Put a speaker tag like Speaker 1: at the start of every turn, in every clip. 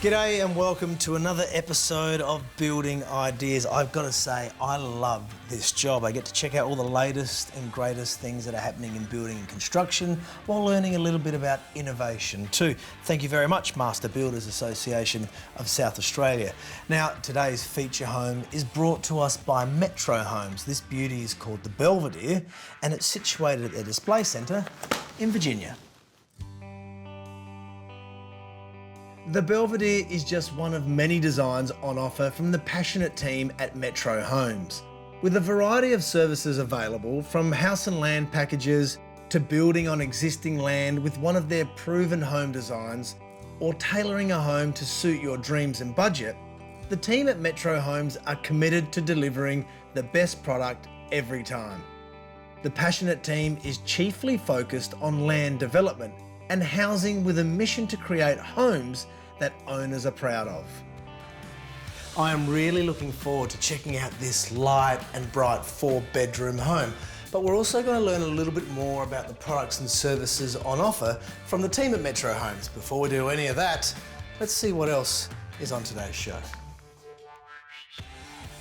Speaker 1: G'day and welcome to another episode of Building Ideas. I've got to say, I love this job. I get to check out all the latest and greatest things that are happening in building and construction while learning a little bit about innovation too. Thank you very much, Master Builders Association of South Australia. Now, today's feature home is brought to us by Metro Homes. This beauty is called the Belvedere and it's situated at their display centre in Virginia. The Belvedere is just one of many designs on offer from the passionate team at Metro Homes. With a variety of services available, from house and land packages to building on existing land with one of their proven home designs, or tailoring a home to suit your dreams and budget, the team at Metro Homes are committed to delivering the best product every time. The passionate team is chiefly focused on land development and housing with a mission to create homes that owners are proud of. I am really looking forward to checking out this light and bright 4-bedroom home, but we're also going to learn a little bit more about the products and services on offer from the team at Metro Homes. Before we do any of that, let's see what else is on today's show.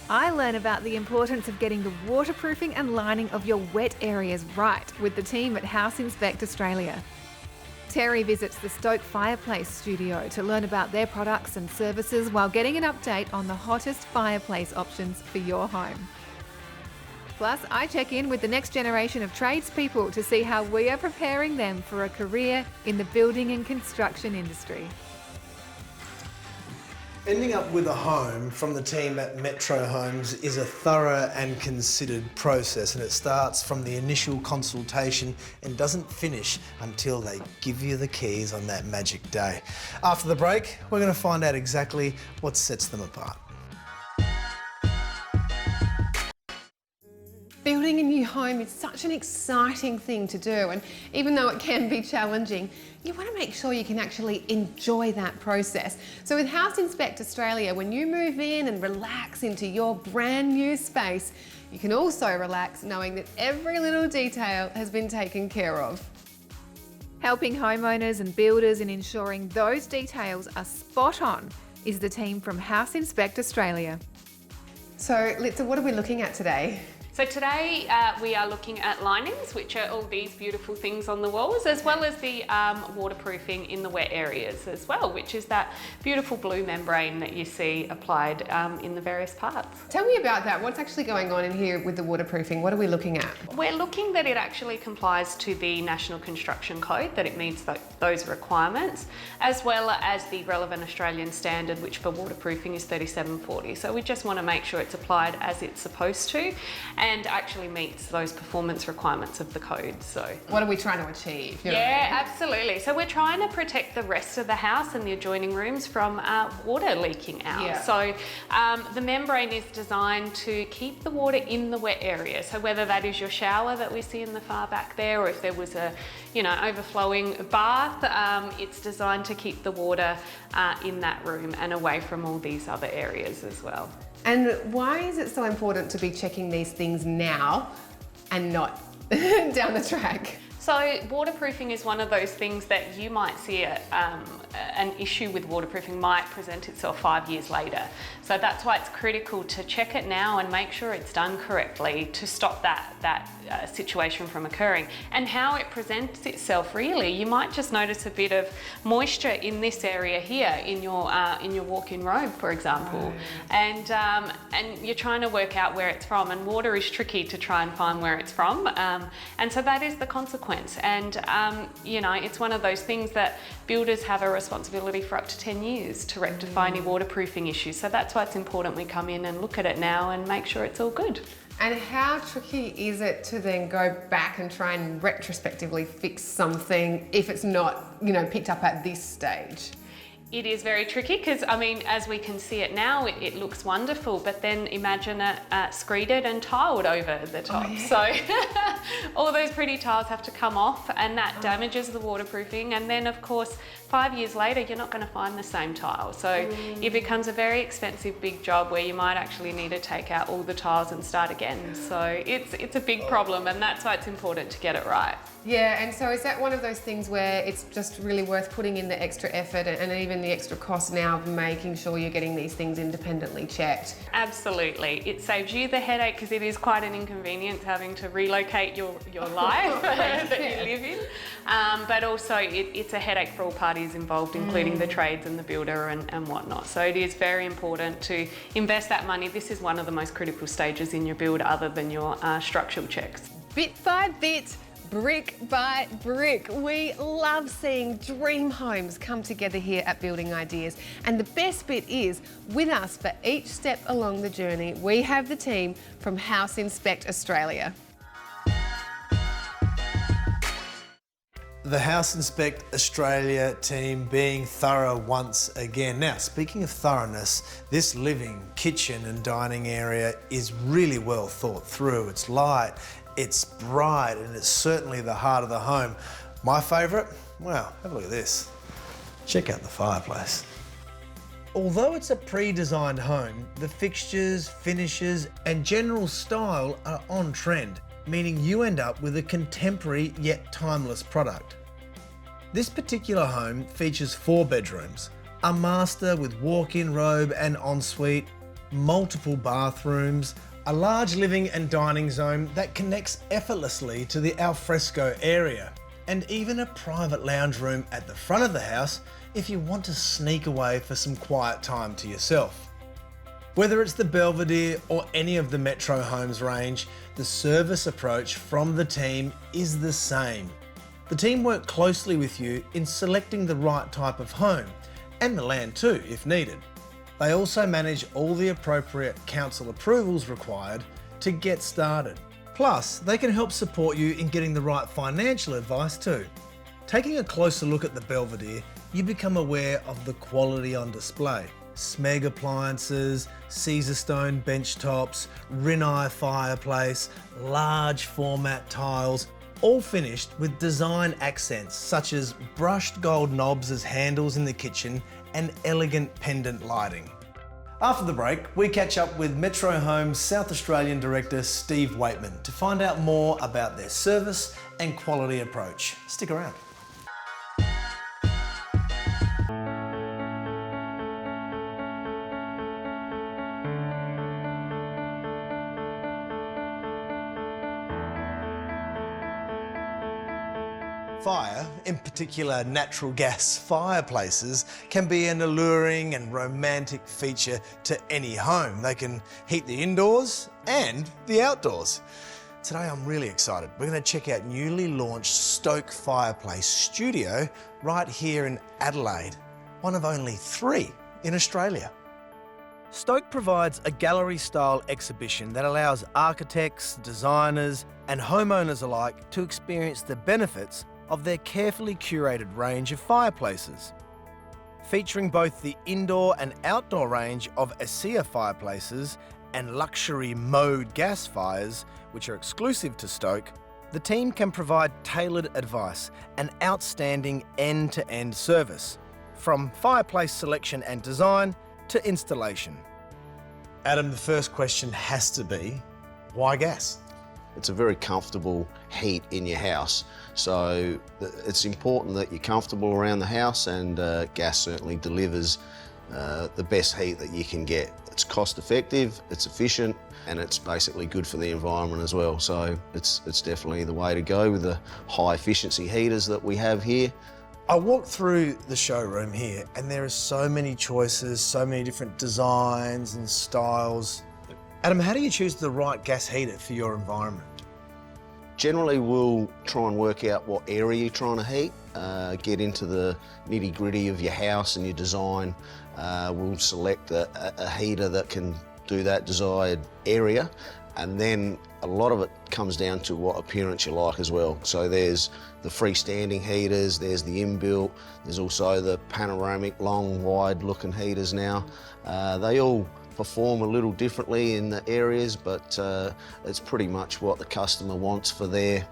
Speaker 2: I learn about the importance of getting the waterproofing and lining of your wet areas right with the team at House Inspect Australia. Terry visits the Stoke Fireplace studio to learn about their products and services while getting an update on the hottest fireplace options for your home. Plus, I check in with the next generation of tradespeople to see how we are preparing them for a career in the building and construction industry.
Speaker 1: Ending up with a home from the team at Metro Homes is a thorough and considered process, and it starts from the initial consultation and doesn't finish until they give you the keys on that magic day. After the break, we're going to find out exactly what sets them apart.
Speaker 3: Building a new home is such an exciting thing to do, and even though it can be challenging, you want to make sure you can actually enjoy that process. So with House Inspect Australia, when you move in and relax into your brand new space, you can also relax knowing that every little detail has been taken care of.
Speaker 2: Helping homeowners and builders in ensuring those details are spot on is the team from House Inspect Australia.
Speaker 3: So Litza, what are we looking at today?
Speaker 4: So today we are looking at linings, which are all these beautiful things on the walls, as well as the waterproofing in the wet areas as well, which is that beautiful blue membrane that you see applied in the various parts.
Speaker 3: Tell me about that. What's actually going on in here with the waterproofing? What are we looking at?
Speaker 4: We're looking that it actually complies to the National Construction Code, that it meets those requirements, as well as the relevant Australian standard, which for waterproofing is 3740. So we just want to make sure it's applied as it's supposed to, and actually meets those performance requirements of the code. So
Speaker 3: what are we trying to achieve?
Speaker 4: Yeah, absolutely. So we're trying to protect the rest of the house and the adjoining rooms from water leaking out. Yeah. So the membrane is designed to keep the water in the wet area. So whether that is your shower that we see in the far back there, or if there was a overflowing bath, it's designed to keep the water in that room and away from all these other areas as well.
Speaker 3: And why is it so important to be checking these things now and not down the track?
Speaker 4: So waterproofing is one of those things that you might see an issue with waterproofing might present itself 5 years later. So that's why it's critical to check it now and make sure it's done correctly to stop that situation from occurring. And how it presents itself, really, you might just notice a bit of moisture in this area here in your walk-in robe, for example. Right. And you're trying to work out where it's from, and water is tricky to try and find where it's from. And so that is the consequence. And it's one of those things that builders have a responsibility for up to 10 years to rectify any waterproofing issues. So that's why it's important we come in and look at it now and make sure it's all good.
Speaker 3: And how tricky is it to then go back and try and retrospectively fix something if it's not, picked up at this stage?
Speaker 4: It is very tricky because, as we can see it now, it looks wonderful, but then imagine it screeded and tiled over the top. Oh, yeah. So all those pretty tiles have to come off, and that damages the waterproofing. And then, of course, 5 years later, you're not going to find the same tile. So it becomes a very expensive, big job where you might actually need to take out all the tiles and start again. So it's a big problem, and that's why it's important to get it right.
Speaker 3: Yeah, and so is that one of those things where it's just really worth putting in the extra effort and even the extra cost now of making sure you're getting these things independently checked.
Speaker 4: Absolutely. It saves you the headache because it is quite an inconvenience having to relocate your life that you live in. But also it's a headache for all parties involved, including the trades and the builder and whatnot. So it is very important to invest that money. This is one of the most critical stages in your build other than your structural checks.
Speaker 3: Bit by bit, brick by brick. We love seeing dream homes come together here at Building Ideas. And the best bit is, with us for each step along the journey, we have the team from House Inspect Australia.
Speaker 1: The House Inspect Australia team being thorough once again. Now, speaking of thoroughness, this living, kitchen and dining area is really well thought through. It's light, it's bright, and it's certainly the heart of the home. My favourite? Well, have a look at this. Check out the fireplace. Although it's a pre-designed home, the fixtures, finishes and general style are on trend, meaning you end up with a contemporary yet timeless product. This particular home features 4 bedrooms, a master with walk-in robe and ensuite, multiple bathrooms, a large living and dining zone that connects effortlessly to the alfresco area, and even a private lounge room at the front of the house if you want to sneak away for some quiet time to yourself. Whether it's the Belvedere or any of the Metro Homes range, the service approach from the team is the same. The team work closely with you in selecting the right type of home, and the land too, if needed. They also manage all the appropriate council approvals required to get started. Plus, they can help support you in getting the right financial advice too. Taking a closer look at the Belvedere, you become aware of the quality on display. Smeg appliances, Caesar stone bench tops, Rinnai fireplace, large format tiles, all finished with design accents such as brushed gold knobs as handles in the kitchen and elegant pendant lighting. After the break, we catch up with Metro Homes South Australian Director Steve Waitman to find out more about their service and quality approach. Stick around. Fire, in particular natural gas fireplaces, can be an alluring and romantic feature to any home. They can heat the indoors and the outdoors. Today I'm really excited. We're going to check out newly launched Stoke Fireplace Studio right here in Adelaide, one of only 3 in Australia. Stoke provides a gallery-style exhibition that allows architects, designers and homeowners alike to experience the benefits of their carefully curated range of fireplaces. Featuring both the indoor and outdoor range of ASEA fireplaces and luxury mode gas fires, which are exclusive to Stoke, the team can provide tailored advice and outstanding end-to-end service, from fireplace selection and design to installation. Adam, the first question has to be, why gas?
Speaker 5: It's a very comfortable heat in your house, so it's important that you're comfortable around the house, and gas certainly delivers the best heat that you can get. It's cost effective, it's efficient, and it's basically good for the environment as well. So it's definitely the way to go with the high efficiency heaters that we have here.
Speaker 1: I walked through the showroom here and there are so many choices, so many different designs and styles. Adam, how do you choose the right gas heater for your environment?
Speaker 5: Generally, we'll try and work out what area you're trying to heat, get into the nitty-gritty of your house and your design. We'll select a heater that can do that desired area, and then a lot of it comes down to what appearance you like as well. So there's the freestanding heaters, there's the inbuilt, there's also the panoramic, long, wide-looking heaters now. They all perform a little differently in the areas, but it's pretty much what the customer wants for their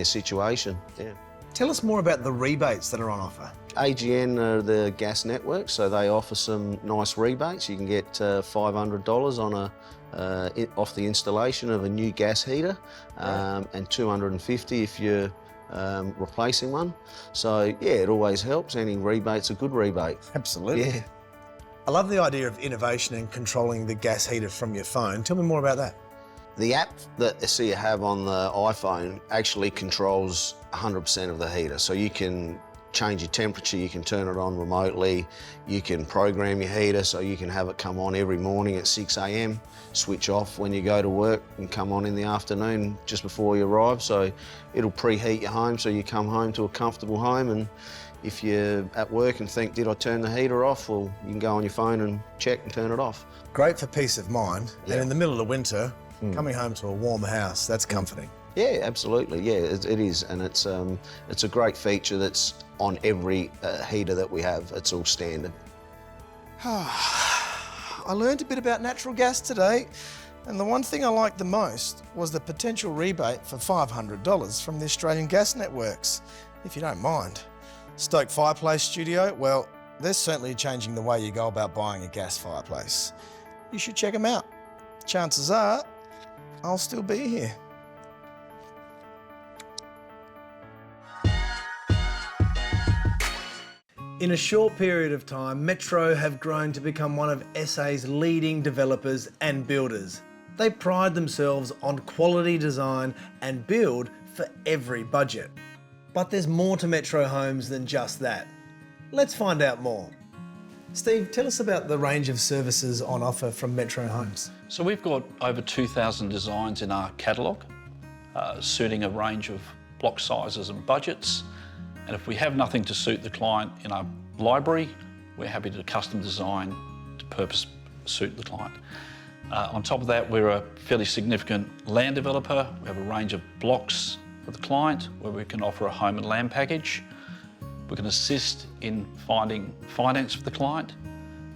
Speaker 5: situation. Yeah.
Speaker 1: Tell us more about the rebates that are on offer.
Speaker 5: AGN are the gas network, so they offer some nice rebates. You can get $500 on off the installation of a new gas heater, and $250 if you're replacing one. So yeah, it always helps. Any rebate's a good rebate.
Speaker 1: Absolutely.
Speaker 5: Yeah.
Speaker 1: I love the idea of innovation and controlling the gas heater from your phone. Tell me more about that.
Speaker 5: The app that I see you have on the iPhone actually controls 100% of the heater. So you can change your temperature, you can turn it on remotely, you can program your heater so you can have it come on every morning at 6 a.m, switch off when you go to work and come on in the afternoon just before you arrive. So it'll preheat your home so you come home to a comfortable home, and if you're at work and think, did I turn the heater off? Well, you can go on your phone and check and turn it off.
Speaker 1: Great for peace of mind.
Speaker 5: Yeah.
Speaker 1: And in the middle of winter, coming home to a warm house, that's comforting.
Speaker 5: Yeah, absolutely. Yeah, it is, and it's a great feature that's on every heater that we have. It's all standard.
Speaker 1: I learned a bit about natural gas today, and the one thing I liked the most was the potential rebate for $500 from the Australian gas networks, if you don't mind. Stoke Fireplace Studio, well, they're certainly changing the way you go about buying a gas fireplace. You should check them out. Chances are, I'll still be here. In a short period of time, Metro have grown to become one of SA's leading developers and builders. They pride themselves on quality design and build for every budget. But there's more to Metro Homes than just that. Let's find out more. Steve, tell us about the range of services on offer from Metro Homes.
Speaker 6: So we've got over 2,000 designs in our catalogue, suiting a range of block sizes and budgets. And if we have nothing to suit the client in our library, we're happy to custom design to purpose suit the client. On top of that, we're a fairly significant land developer. We have a range of blocks for the client where we can offer a home and land package. We can assist in finding finance for the client,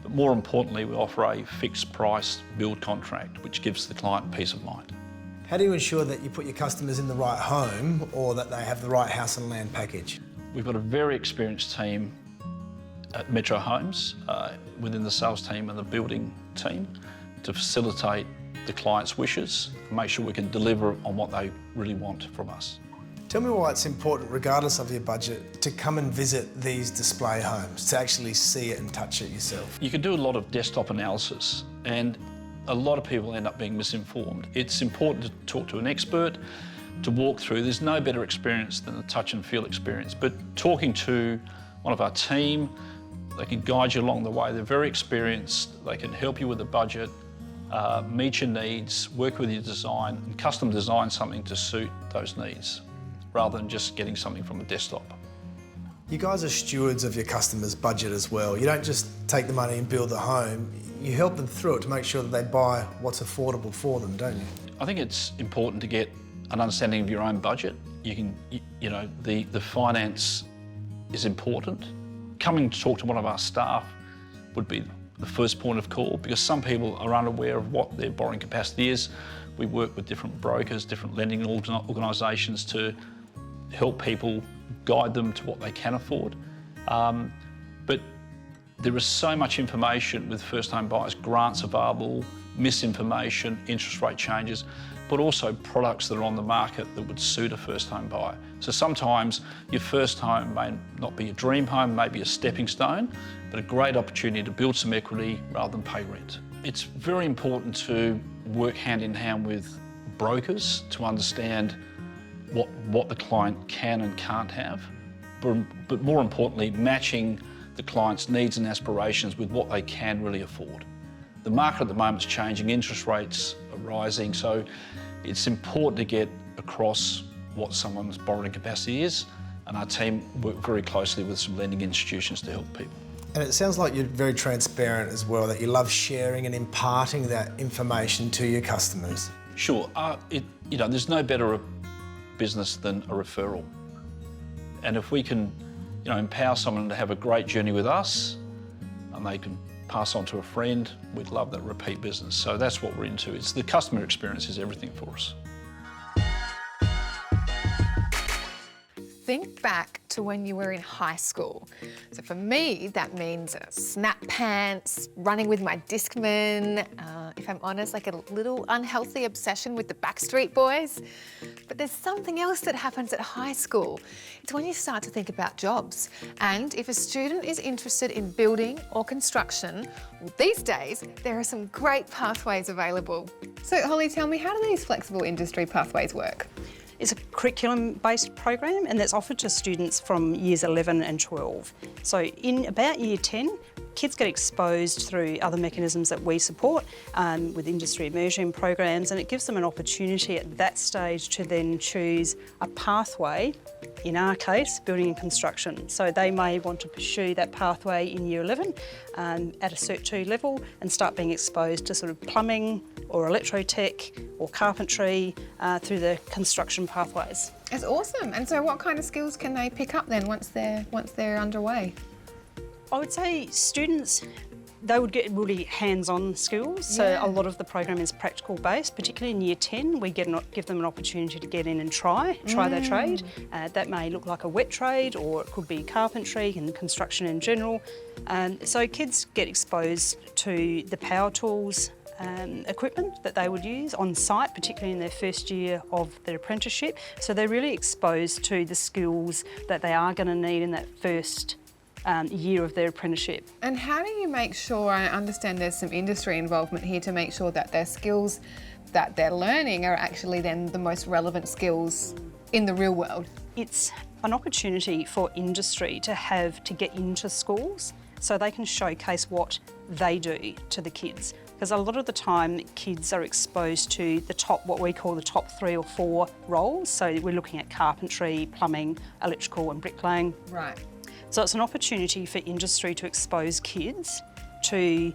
Speaker 6: but more importantly, we offer a fixed price build contract, which gives the client peace of mind.
Speaker 1: How do you ensure that you put your customers in the right home or that they have the right house and land package?
Speaker 6: We've got a very experienced team at Metro Homes within the sales team and the building team to facilitate the client's wishes and make sure we can deliver on what they really want from us.
Speaker 1: Tell me why it's important, regardless of your budget, to come and visit these display homes, to actually see it and touch it yourself.
Speaker 6: You can do a lot of desktop analysis, and a lot of people end up being misinformed. It's important to talk to an expert, to walk through. There's no better experience than the touch and feel experience, but talking to one of our team, they can guide you along the way. They're very experienced, they can help you with the budget, meet your needs, work with your design, and custom design something to suit those needs, rather than just getting something from a desktop.
Speaker 1: You guys are stewards of your customers' budget as well. You don't just take the money and build the home, you help them through it to make sure that they buy what's affordable for them, don't you?
Speaker 6: I think it's important to get an understanding of your own budget. The finance is important. Coming to talk to one of our staff would be the first point of call, because some people are unaware of what their borrowing capacity is. We work with different brokers, different lending organisations to help people, guide them to what they can afford. But there is so much information with first home buyers, grants available, misinformation, interest rate changes, but also products that are on the market that would suit a first home buyer. So sometimes your first home may not be a dream home, maybe a stepping stone, but a great opportunity to build some equity rather than pay rent. It's very important to work hand in hand with brokers to understand what the client can and can't have, but more importantly, matching the client's needs and aspirations with what they can really afford. The market at the moment is changing, interest rates are rising, so it's important to get across what someone's borrowing capacity is, and our team work very closely with some lending institutions to help people.
Speaker 1: And it sounds like you're very transparent as well, that you love sharing and imparting that information to your customers.
Speaker 6: Sure, there's no better a business than a referral. And if we can empower someone to have a great journey with us and they can pass on to a friend, we'd love that repeat business. So that's what we're into. It's the customer experience is everything for us.
Speaker 2: Think back to when you were in high school. So for me, that means snap pants, running with my Discman. If I'm honest, like a little unhealthy obsession with the Backstreet Boys. But there's something else that happens at high school. It's when you start to think about jobs. And if a student is interested in building or construction, well, these days, there are some great pathways available.
Speaker 3: So Holly, tell me, how do these flexible industry pathways work?
Speaker 7: It's a curriculum-based program and that's offered to students from years 11 and 12. So in about year 10, kids get exposed through other mechanisms that we support with industry immersion programs, and it gives them an opportunity at that stage to then choose a pathway, in our case, building and construction. So they may want to pursue that pathway in year 11 at a Cert 2 level and start being exposed to sort of plumbing or electrotech or carpentry through the construction pathways.
Speaker 3: It's awesome. And so what kind of skills can they pick up then once they're underway?
Speaker 7: I would say students, they would get really hands-on skills. So
Speaker 3: Yeah.
Speaker 7: a lot of the program is practical based, particularly in year 10, we give them an opportunity to get in and try their trade. That may look like a wet trade, or it could be carpentry and construction in general. So kids get exposed to the power tools, equipment that they would use on site, particularly in their first year of their apprenticeship. So they're really exposed to the skills that they are going to need in that first year of their apprenticeship.
Speaker 3: And how do you make sure, I understand there's some industry involvement here, to make sure that their skills that they're learning are actually then the most relevant skills in the real world?
Speaker 7: It's an opportunity for industry to get into schools so they can showcase what they do to the kids. Because a lot of the time kids are exposed to what we call the top 3 or 4 roles. So we're looking at carpentry, plumbing, electrical and bricklaying.
Speaker 3: Right.
Speaker 7: So it's an opportunity for industry to expose kids to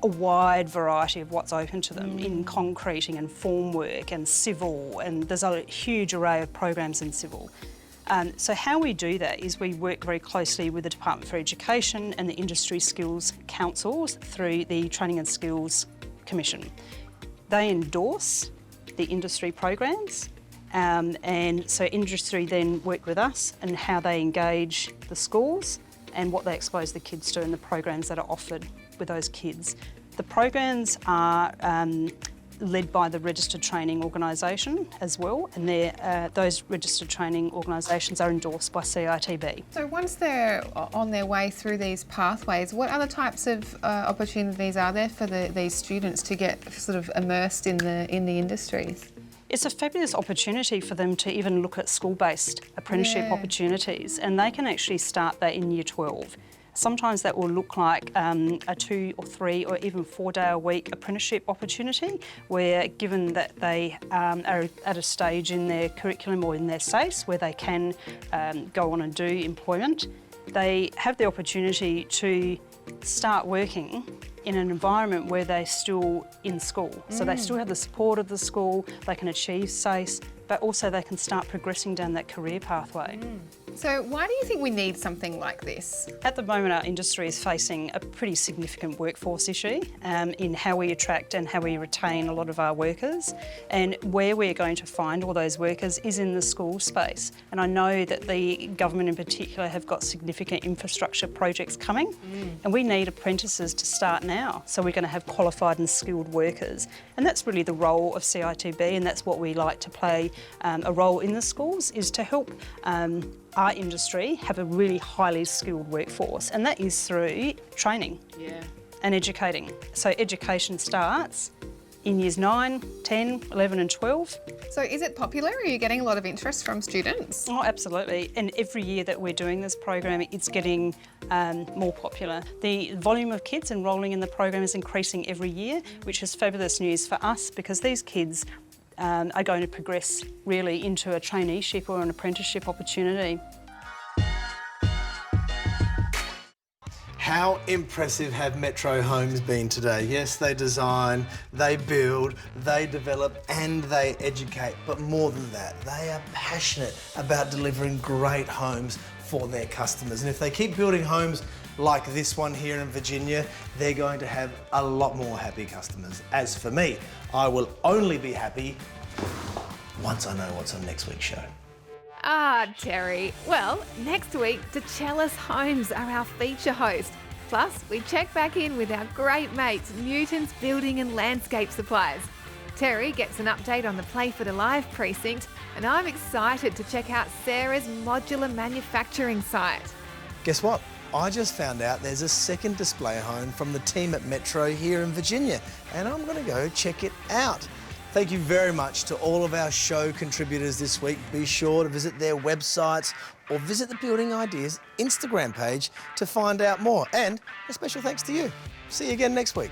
Speaker 7: a wide variety of what's open to them in concreting and formwork and civil, and there's a huge array of programs in civil. So how we do that is we work very closely with the Department for Education and the Industry Skills Councils through the Training and Skills Commission. They endorse the industry programs, and so industry then work with us and how they engage the schools and what they expose the kids to and the programs that are offered with those kids. The programs are led by the Registered Training Organisation as well, and those Registered Training Organisations are endorsed by CITB.
Speaker 3: So once they're on their way through these pathways, what other types of opportunities are there for these students to get sort of immersed in the industries?
Speaker 7: It's a fabulous opportunity for them to even look at school-based apprenticeship opportunities, and they can actually start that in year 12. Sometimes that will look like a 2 or 3 or even 4-day-a-week apprenticeship opportunity, where given that they are at a stage in their curriculum or in their SACE where they can go on and do employment, they have the opportunity to start working in an environment where they're still in school. So they still have the support of the school, they can achieve SACE, but also they can start progressing down that career pathway.
Speaker 3: So why do you think we need something like this?
Speaker 7: At the moment, our industry is facing a pretty significant workforce issue in how we attract and how we retain a lot of our workers. And where we're going to find all those workers is in the school space. And I know that the government in particular have got significant infrastructure projects coming, and we need apprentices to start now. So we're going to have qualified and skilled workers. And that's really the role of CITB, and that's what we like to play a role in the schools, is to help our industry have a really highly skilled workforce, and that is through training and educating. So education starts in years 9, 10, 11 and 12.
Speaker 3: So is it popular? Are you getting a lot of interest from students?
Speaker 7: Oh, absolutely. And every year that we're doing this program, it's getting more popular. The volume of kids enrolling in the program is increasing every year, which is fabulous news for us, because these kids are going to progress really into a traineeship or an apprenticeship opportunity.
Speaker 1: How impressive have Metro Homes been today? Yes, they design, they build, they develop and they educate, but more than that, they are passionate about delivering great homes for their customers. And if they keep building homes like this one here in Virginia, they're going to have a lot more happy customers. As for me, I will only be happy once I know what's on next week's show.
Speaker 2: Ah, Terry. Well, next week, DeChellis Homes are our feature host. Plus, we check back in with our great mates, Newton's Building and Landscape Supplies. Terry gets an update on the Playford Alive precinct, and I'm excited to check out Sarah's modular manufacturing site.
Speaker 1: Guess what? I just found out there's a second display home from the team at Metro here in Virginia, and I'm going to go check it out. Thank you very much to all of our show contributors this week. Be sure to visit their websites or visit the Building Ideas Instagram page to find out more. And a special thanks to you. See you again next week.